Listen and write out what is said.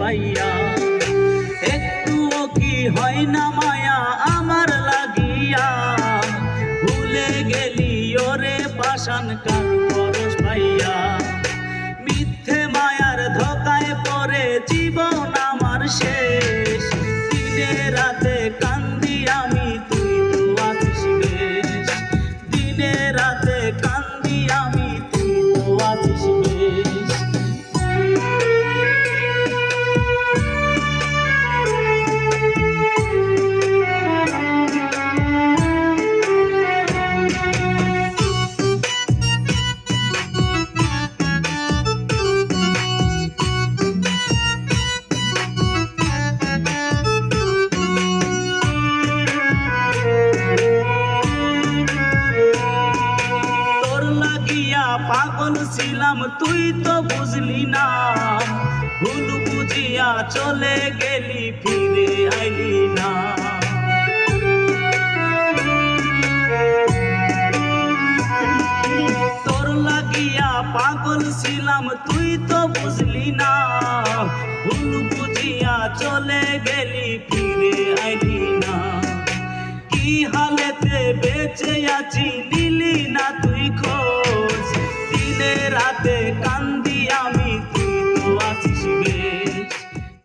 পাইয়া। একটুও কি হয় না মায়া আমার লাগিয়া, ভুলে গেলি ওরে পাষাণ কার পরশ পাইয়া। মিথ্যে মায়ার ধোকায় পড়ে জীবন আমার শেষ, দিনে রাতে কান্দি আমি তুই তো আছিস বেশ। দিনে রাতে কান্দি আমি তুই তো আছিস বেশ। পাগল ছিলাম তুই তো বুঝলি না, ভুল বুঝিয়া চলে গেলি ফিরে আইলি না। তোর লাগিয়া পাগল ছিলাম তুই তো বুঝলি না, ভুল বুঝিয়া চলে গেলি ফিরে আইলি না। কি হালেতে বেঁচে আছি নিলি না তুই খোঁজ,